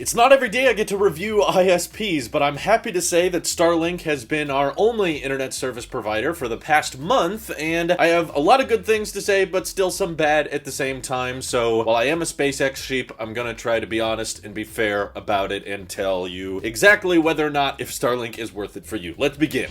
It's not every day I get to review ISPs, but I'm happy to say that StarLink has been our only internet service provider for the past month, and I have a lot of good things to say, but still some bad at the same time. So while I am a SpaceX sheep, I'm gonna try to be honest and be fair about it and tell you exactly whether or not if StarLink is worth it for you. Let's begin.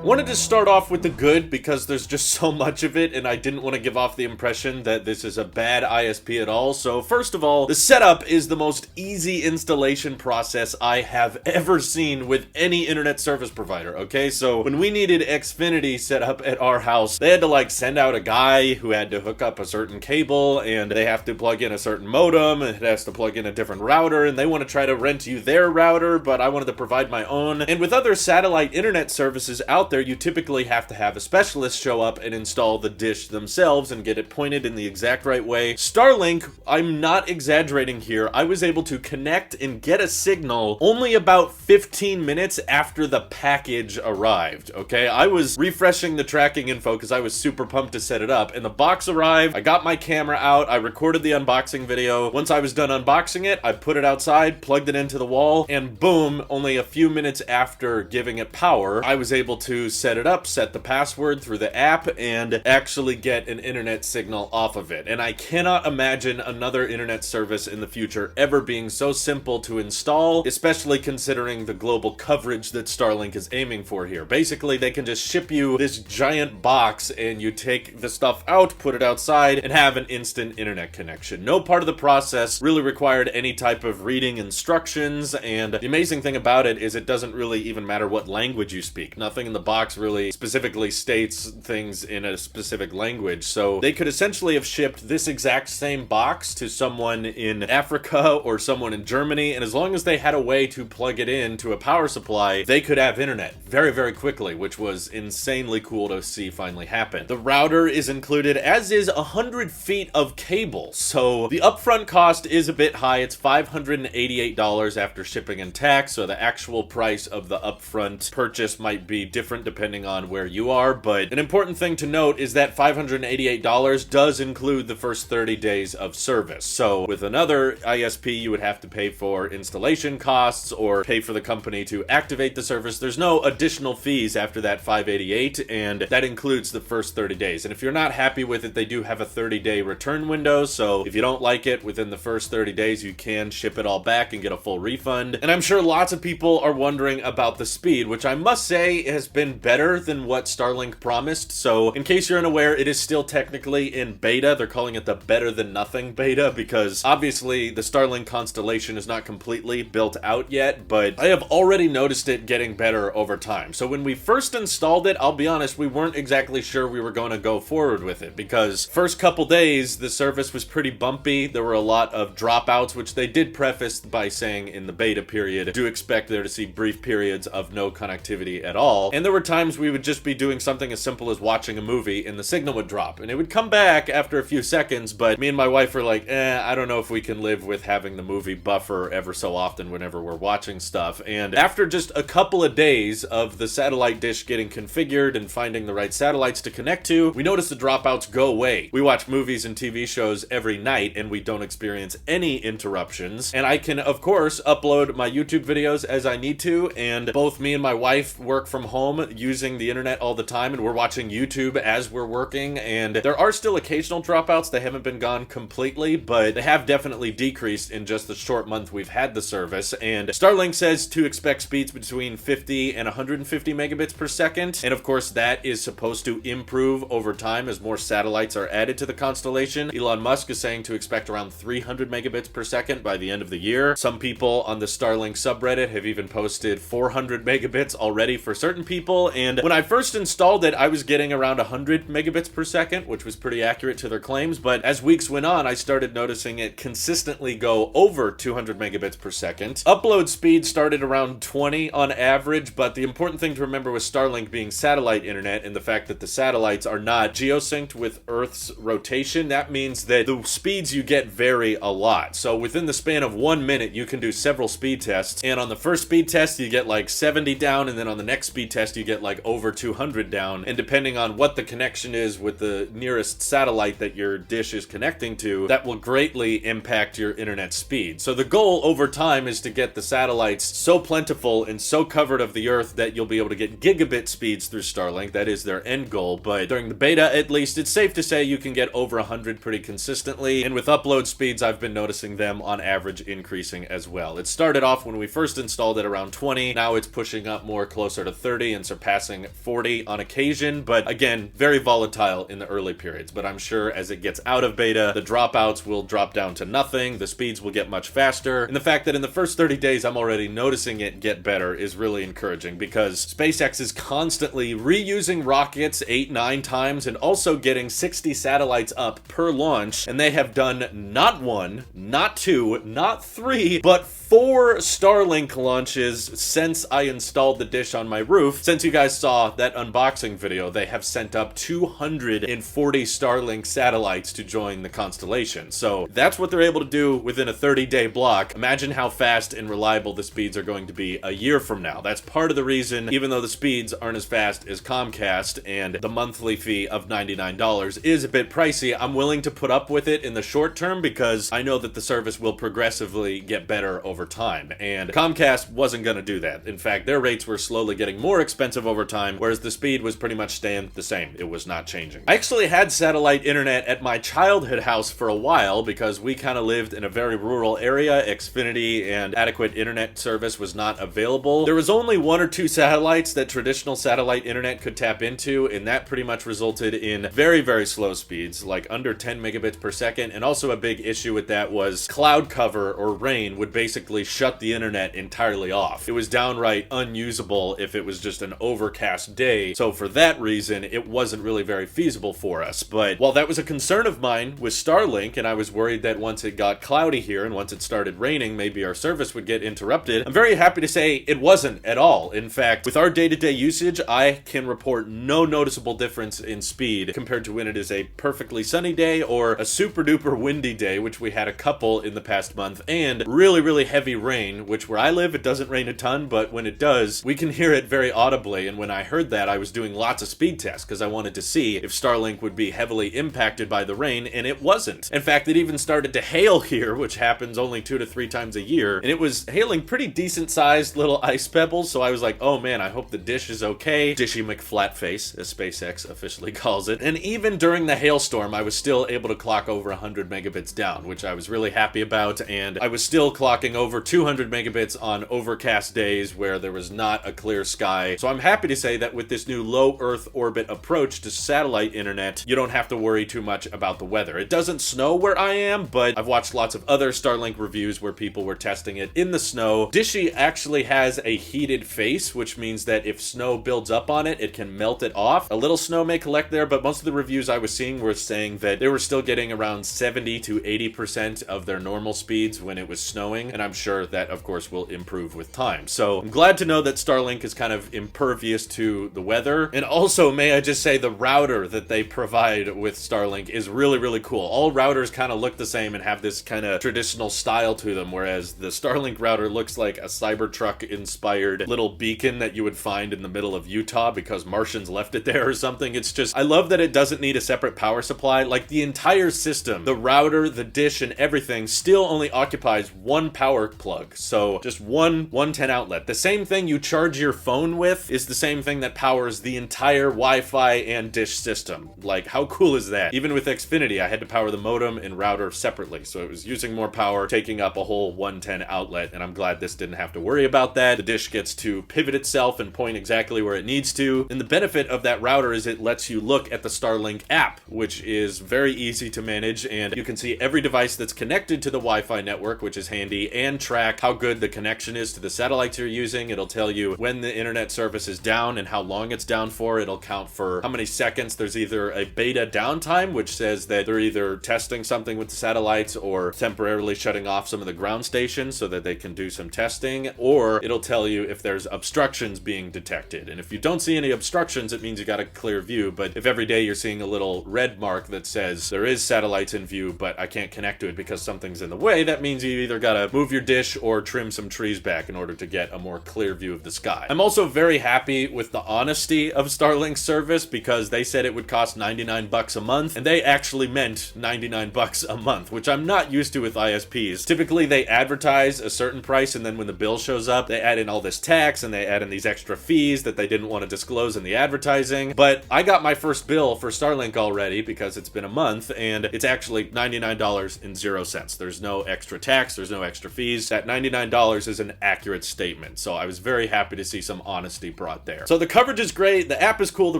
Wanted to start off with the good because there's just so much of it and I didn't want to give off the impression that this is a bad ISP at all. So first of all, the setup is the most easy installation process I have ever seen with any internet service provider, okay? So when we needed Xfinity set up at our house, they had to send out a guy who had to hook up a certain cable, and they have to plug in a certain modem, and it has to plug in a different router, and they want to try to rent you their router, but I wanted to provide my own. And with other satellite internet services out there, you typically have to have a specialist show up and install the dish themselves and get it pointed in the exact right way. StarLink, I'm not exaggerating here, I was able to connect and get a signal only about 15 minutes after the package arrived, okay? I was refreshing the tracking info because I was super pumped to set it up, and the box arrived, I got my camera out, I recorded the unboxing video. Once I was done unboxing it, I put it outside, plugged it into the wall, and boom, only a few minutes after giving it power, I was able to set it up, set the password through the app, and actually get an internet signal off of it. And I cannot imagine another internet service in the future ever being so simple to install, especially considering the global coverage that StarLink is aiming for here. Basically, they can just ship you this giant box and you take the stuff out, put it outside, and have an instant internet connection. No part of the process really required any type of reading instructions, and the amazing thing about it is it doesn't really even matter what language you speak. Nothing in the box really specifically states things in a specific language, so they could essentially have shipped this exact same box to someone in Africa or someone in Germany, and as long as they had a way to plug it in to a power supply, they could have internet very, very quickly, which was insanely cool to see finally happen. The router is included, as is 100 feet of cable, so the upfront cost is a bit high. It's $588 after shipping and tax, so the actual price of the upfront purchase might be different depending on where you are, but an important thing to note is that $588 does include the first 30 days of service. So with another ISP, you would have to pay for installation costs or pay for the company to activate the service. There's no additional fees after that $588, and that includes the first 30 days. And if you're not happy with it, they do have a 30-day return window, so if you don't like it within the first 30 days, you can ship it all back and get a full refund. And I'm sure lots of people are wondering about the speed, which I must say has been better than what StarLink promised. So in case you're unaware, it is still technically in beta. They're calling it the better than nothing beta because obviously the StarLink constellation is not completely built out yet, but I have already noticed it getting better over time. So when we first installed it, I'll be honest, we weren't exactly sure we were going to go forward with it because first couple days the service was pretty bumpy. There were a lot of dropouts, which they did preface by saying in the beta period, do expect there to see brief periods of no connectivity at all. And there were times we would just be doing something as simple as watching a movie and the signal would drop and it would come back after a few seconds, but me and my wife were like, I don't know if we can live with having the movie buffer ever so often whenever we're watching stuff. And after just a couple of days of the satellite dish getting configured and finding the right satellites to connect to, we noticed the dropouts go away. We watch movies and TV shows every night and we don't experience any interruptions. And I can, of course, upload my YouTube videos as I need to, and both me and my wife work from home using the internet all the time, and we're watching YouTube as we're working, and there are still occasional dropouts. They haven't been gone completely, but they have definitely decreased in just the short month we've had the service. And StarLink says to expect speeds between 50 and 150 megabits per second, and of course that is supposed to improve over time as more satellites are added to the constellation. Elon Musk is saying to expect around 300 megabits per second by the end of the year. Some people on the StarLink subreddit have even posted 400 megabits already for certain people, and when I first installed it, I was getting around 100 megabits per second, which was pretty accurate to their claims, but as weeks went on, I started noticing it consistently go over 200 megabits per second. Upload speed started around 20 on average, but the important thing to remember with StarLink being satellite internet and the fact that the satellites are not geosynced with Earth's rotation, that means that the speeds you get vary a lot. So within the span of 1 minute, you can do several speed tests, and on the first speed test, you get like 70 down, and then on the next speed test, you get like over 200 down, and depending on what the connection is with the nearest satellite that your dish is connecting to, that will greatly impact your internet speed. So the goal over time is to get the satellites so plentiful and so covered of the earth that you'll be able to get gigabit speeds through StarLink. That is their end goal, but during the beta at least, it's safe to say you can get over 100 pretty consistently, and with upload speeds I've been noticing them on average increasing as well. It started off when we first installed it around 20, now it's pushing up more closer to 30 and surpassing 40 on occasion, but again, very volatile in the early periods. But I'm sure as it gets out of beta, the dropouts will drop down to nothing, the speeds will get much faster, and the fact that in the first 30 days I'm already noticing it get better is really encouraging, because SpaceX is constantly reusing rockets 8-9 times and also getting 60 satellites up per launch, and they have done not 1, not 2, not 3, but 4 StarLink launches since I installed the dish on my roof. Since you guys saw that unboxing video, they have sent up 240 StarLink satellites to join the constellation. So that's what they're able to do within a 30-day block. Imagine how fast and reliable the speeds are going to be a year from now. That's part of the reason, even though the speeds aren't as fast as Comcast and the monthly fee of $99 is a bit pricey, I'm willing to put up with it in the short term because I know that the service will progressively get better over time, and Comcast wasn't going to do that. In fact, their rates were slowly getting more expensive over time, whereas the speed was pretty much staying the same. It was not changing. I actually had satellite internet at my childhood house for a while because we kind of lived in a very rural area. Xfinity and adequate internet service was not available. There was only 1 or 2 satellites that traditional satellite internet could tap into, and that pretty much resulted in very, very slow speeds, like under 10 megabits per second, and also a big issue with that was cloud cover or rain would basically shut the internet entirely off. It was downright unusable if it was just an overcast day, so for that reason it wasn't really very feasible for us. But while that was a concern of mine with StarLink, and I was worried that once it got cloudy here and once it started raining maybe our service would get interrupted, I'm very happy to say it wasn't at all. In fact, with our day-to-day usage, I can report no noticeable difference in speed compared to when it is a perfectly sunny day or a super duper windy day, which we had a couple in the past month, and really heavy rain, which where I live it doesn't rain a ton, but when it does we can hear it very audibly. And when I heard that, I was doing lots of speed tests because I wanted to see if StarLink would be heavily impacted by the rain, and it wasn't. In fact, it even started to hail here, which happens only 2 to 3 times a year, and it was hailing pretty decent sized little ice pebbles, so I was like, oh man, I hope the dish is okay. Dishy McFlatface, as SpaceX officially calls it. And even during the hailstorm I was still able to clock over 100 megabits down, which I was really happy about, and I was still clocking over 200 megabits on overcast days where there was not a clear sky. So I'm happy to say that with this new low Earth orbit approach to satellite internet, you don't have to worry too much about the weather. It doesn't snow where I am, but I've watched lots of other StarLink reviews where people were testing it in the snow. Dishy actually has a heated face, which means that if snow builds up on it, it can melt it off. A little snow may collect there, but most of the reviews I was seeing were saying that they were still getting around 70 to 80% of their normal speeds when it was snowing, and I'm sure that of course will improve with time. So I'm glad to know that StarLink is kind of impervious to the weather. And also, may I just say, the router that they provide with StarLink is really cool. All routers kind of look the same and have this kind of traditional style to them, whereas the StarLink router looks like a Cybertruck inspired little beacon that you would find in the middle of Utah because Martians left it there or something. It's just, I love that it doesn't need a separate power supply. Like the entire system, the router, the dish, and everything still only occupies 1 power plug. So just one 110 outlet. The same thing you charge your phone with is the same thing that powers the entire Wi-Fi and dish system. Like, how cool is that? Even with Xfinity, I had to power the modem and router separately, so it was using more power, taking up a whole 110 outlet, and I'm glad this didn't have to worry about that. The dish gets to pivot itself and point exactly where it needs to, and the benefit of that router is it lets you look at the StarLink app, which is very easy to manage, and you can see every device that's connected to the Wi-Fi network, which is handy, and track how good the connection is to the satellites you're using. It'll tell you when the internet service is down and how long it's down for. It'll count for how many seconds there's either a beta downtime, which says that they're either testing something with the satellites or temporarily shutting off some of the ground stations so that they can do some testing, or it'll tell you if there's obstructions being detected. And if you don't see any obstructions, it means you got a clear view. But if every day you're seeing a little red mark that says there is satellites in view, but I can't connect to it because something's in the way, that means you either gotta move your dish or trim some trees back in order to get a more clear view of the sky. I'm also very happy with the honesty of Starlink's service because they said it would cost $99 a month, and they actually meant $99 a month, which I'm not used to with ISPs. Typically, they advertise a certain price, and then when the bill shows up, they add in all this tax, and they add in these extra fees that they didn't want to disclose in the advertising. But I got my first bill for Starlink already because it's been a month, and it's actually $99.00. There's no extra tax, there's no extra fees. That $99 is an accurate statement, so I was very happy to see some honesty brought there. So the coverage is great, the app is cool, the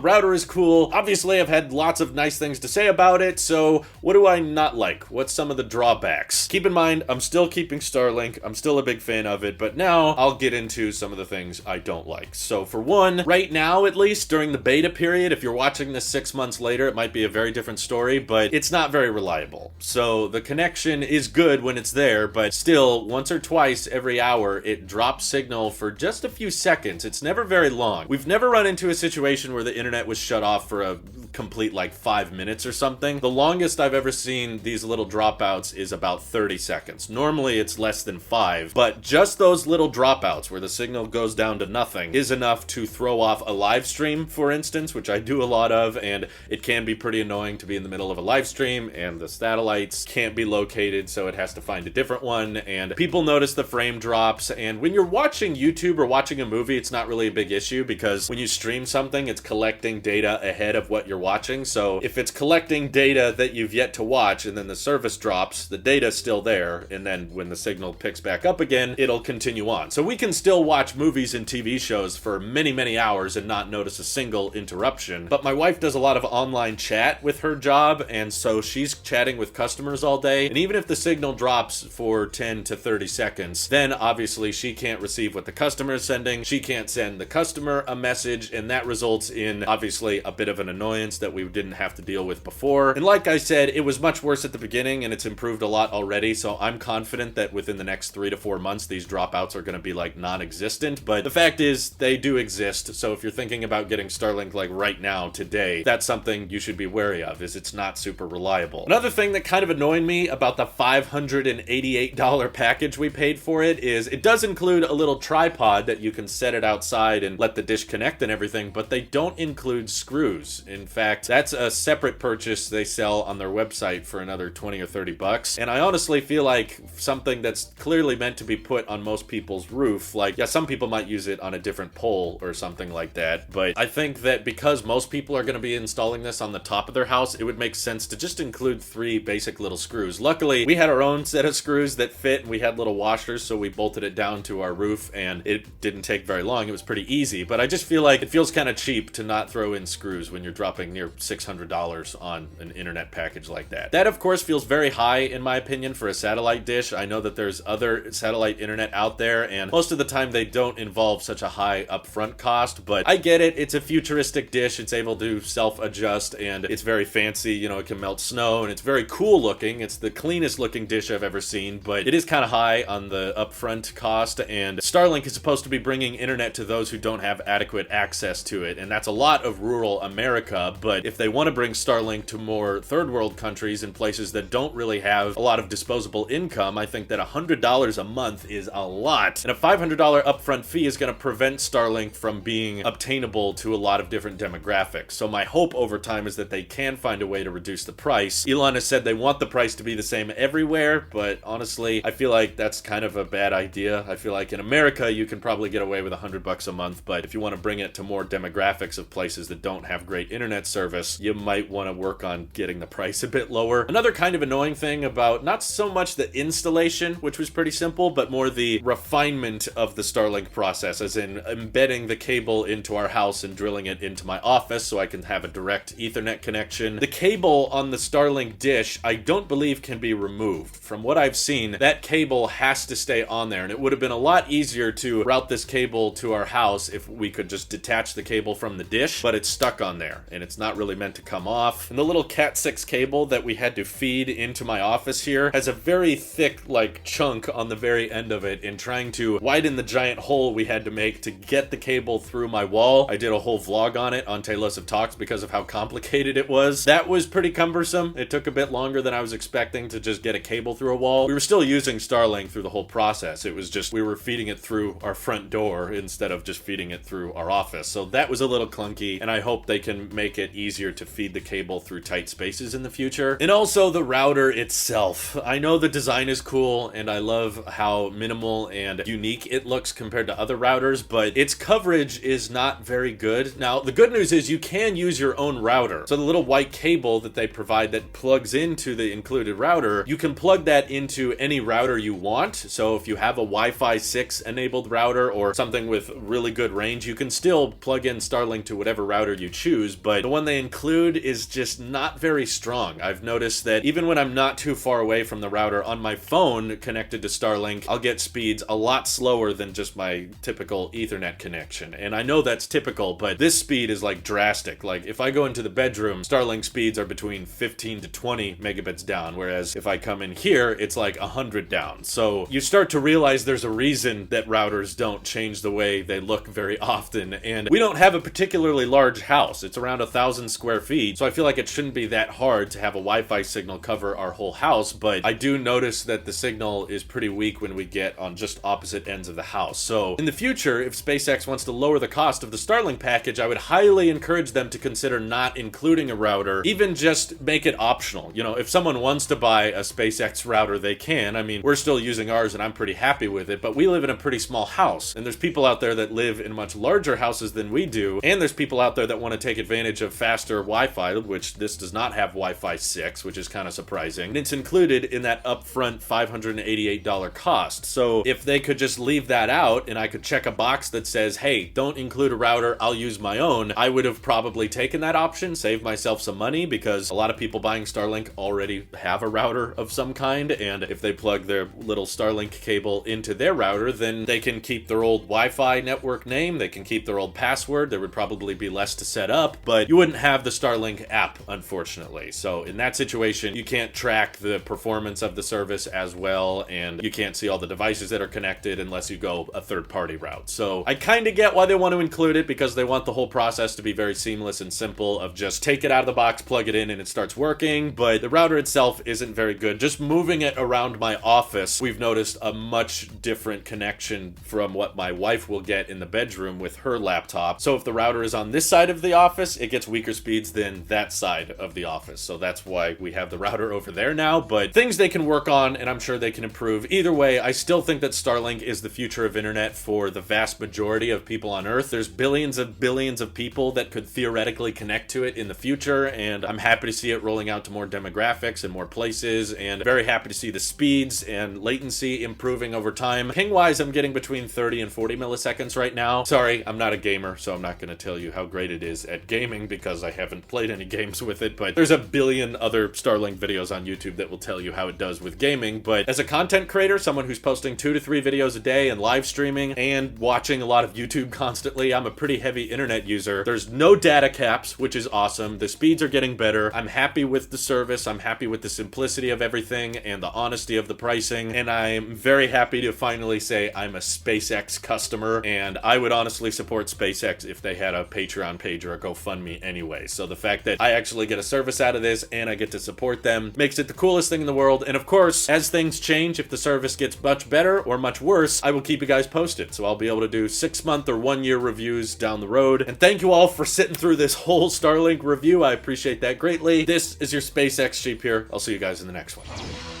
router is cool. Obviously, I've had lots of nice things to say about it, so what do I not like? What's some of the drawbacks? Keep in mind, I'm still keeping Starlink, I'm still a big fan of it, but now I'll get into some of the things I don't like. So for one, right now at least, during the beta period, if you're watching this 6 months later, it might be a very different story, but it's not very reliable. So the connection is good when it's there, but still, once or twice every hour, it drops signal for just a few seconds. It's never very long. We've never run into a situation where the internet was shut off for a complete 5 minutes or something. The longest I've ever seen these little dropouts is about 30 seconds. Normally it's less than 5, but just those little dropouts where the signal goes down to nothing is enough to throw off a live stream, for instance, which I do a lot of, and it can be pretty annoying to be in the middle of a live stream and the satellites can't be located, so it has to find a different one, and people notice the frame drops. And when you're watching YouTube or watching a movie, it's not really a big issue because when you stream something, it's collecting data ahead of what you're watching. So if it's collecting data that you've yet to watch and then the service drops, the data's still there, and then when the signal picks back up again, it'll continue on. So we can still watch movies and TV shows for many, many hours and not notice a single interruption. But my wife does a lot of online chat with her job, and so she's chatting with customers all day, and even if the signal drops for 10 to 30 seconds, then obviously she can't receive what the customer is sending, she can't send the customer a message, and that results in obviously a bit of an annoyance that we didn't have to deal with before. And like I said, it was much worse at the beginning and it's improved a lot already, so I'm confident that within the next 3 to 4 months these dropouts are going to be non-existent. But the fact is they do exist, so if you're thinking about getting Starlink right now, today, that's something you should be wary of, is it's not super reliable. Another thing that kind of annoyed me about the $588 package we paid for it is it does include a little tripod that you can set it outside and let the dish connect and everything, but they don't include screws. In fact, that's a separate purchase they sell on their website for another 20 or 30 bucks. And I honestly feel like something that's clearly meant to be put on most people's roof, yeah, some people might use it on a different pole or something like that, but I think that because most people are going to be installing this on the top of their house, it would make sense to just include 3 basic little screws. Luckily, we had our own set of screws that fit, and we had little washers, so we bolted it down to our roof, and it didn't take very long. It was pretty easy, but I just feel like it feels kind of cheap to not throw in screws when you're dropping near $600 on an internet package like that. That, of course, feels very high, in my opinion, for a satellite dish. I know that there's other satellite internet out there, and most of the time they don't involve such a high upfront cost, but I get it. It's a futuristic dish. It's able to self-adjust, and it's very fancy. It can melt snow, and it's very cool looking. It's the cleanest looking dish I've ever seen, but it is kind of high on the upfront cost, and Starlink is supposed to be bringing internet to those who don't have adequate access to it, and that's a lot of rural America. But if they want to bring Starlink to more third world countries and places that don't really have a lot of disposable income, I think that $100 a month is a lot, and a $500 upfront fee is going to prevent Starlink from being obtainable to a lot of different demographics. So my hope over time is that they can find a way to reduce the price. Elon has said they want the price to be the same everywhere, but honestly, I feel like that's kind of a bad idea. I feel like in America, you can probably get away with $100 a month, but if you want to bring it to more demographics of places that don't have great internet service, you might want to work on getting the price a bit lower. Another kind of annoying thing about not so much the installation, which was pretty simple, but more the refinement of the Starlink process, as in embedding the cable into our house and drilling it into my office so I can have a direct Ethernet connection. The cable on the Starlink dish, I don't believe can be removed. From what I've seen, that cable has to stay on there, and it would have been a lot easier to route this cable to our house if we could just detach the cable from the dish, but it's stuck on there, and it's not really meant to come off. And the little Cat 6 cable that we had to feed into my office here has a very thick, chunk on the very end of it, and trying to widen the giant hole we had to make to get the cable through my wall. I did a whole vlog on it on Tailosive Talks because of how complicated it was. That was pretty cumbersome. It took a bit longer than I was expecting to just get a cable through a wall. We were still using Starlink through the whole process. It was just we were feeding it through our front door instead of just feeding feeding it through our office. So that was a little clunky, and I hope they can make it easier to feed the cable through tight spaces in the future. And also the router itself. I know the design is cool, and I love how minimal and unique it looks compared to other routers, but its coverage is not very good. Now, the good news is you can use your own router. So the little white cable that they provide that plugs into the included router, you can plug that into any router you want. So if you have a Wi-Fi 6 enabled router or something with really good range, you can still plug in StarLink to whatever router you choose, but the one they include is just not very strong. I've noticed that even when I'm not too far away from the router on my phone connected to StarLink, I'll get speeds a lot slower than just my typical Ethernet connection. And I know that's typical, but this speed is like drastic. Like if I go into the bedroom, StarLink speeds are between 15 to 20 megabits down, whereas if I come in here, it's like 100 down. So you start to realize there's a reason that routers don't change the way they look very often. And we don't have a particularly large house. It's around 1,000 square feet. So I feel like it shouldn't be that hard to have a Wi-Fi signal cover our whole house. But I do notice that the signal is pretty weak when we get on just opposite ends of the house. So in the future, if SpaceX wants to lower the cost of the StarLink package, I would highly encourage them to consider not including a router, even just make it optional. You know, if someone wants to buy a SpaceX router, they can. I mean, we're still using ours and I'm pretty happy with it, but we live in a pretty small house, and there's people out there that live in much larger houses than we do, and there's people out there that want to take advantage of faster Wi-Fi, which this does not have Wi-Fi 6, which is kind of surprising. And it's included in that upfront $588 cost. So if they could just leave that out and I could check a box that says, hey, don't include a router, I'll use my own, I would have probably taken that option, saved myself some money, because a lot of people buying StarLink already have a router of some kind, and if they plug their little StarLink cable into their router, then they can keep their old Wi-Fi network name, they can keep their old password, there would probably be less to set up, but you wouldn't have the StarLink app, unfortunately. So in that situation, you can't track the performance of the service as well, and you can't see all the devices that are connected unless you go a third-party route. So I kind of get why they want to include it, because they want the whole process to be very seamless and simple of just take it out of the box, plug it in, and it starts working, but the router itself isn't very good. Just moving it around my office, we've noticed a much different connection from what my wife will get in the bedroom with her laptop. So if the router is on this side of the office, it gets weaker speeds than that side of the office. So that's why we have the router over there now, but things they can work on, and I'm sure they can improve. Either way, I still think that StarLink is the future of internet for the vast majority of people on Earth. There's billions of people that could theoretically connect to it in the future, and I'm happy to see it rolling out to more demographics and more places, and very happy to see the speeds and latency improving over time. Ping-wise, I'm getting between 30 and 40 milliseconds right now. Sorry, I'm not a gamer, so I'm not going to tell you how great it is at gaming because I haven't played any games with it, but there's a billion other StarLink videos on YouTube that will tell you how it does with gaming. But as a content creator, someone who's posting 2 to 3 videos a day and live streaming and watching a lot of YouTube constantly, I'm a pretty heavy internet user. There's no data caps, which is awesome. The speeds are getting better. I'm happy with the service. I'm happy with the simplicity of everything and the honesty of the pricing. And I'm very happy to finally say I'm a SpaceX customer. And I would honestly support SpaceX if they had a Patreon page or a GoFundMe anyway. So the fact that I actually get a service out of this and I get to support them makes it the coolest thing in the world. And of course, as things change, if the service gets much better or much worse, I will keep you guys posted. So I'll be able to do 6-month or 1-year reviews down the road. And thank you all for sitting through this whole StarLink review. I appreciate that greatly. This is your SpaceX Sheep here. I'll see you guys in the next one.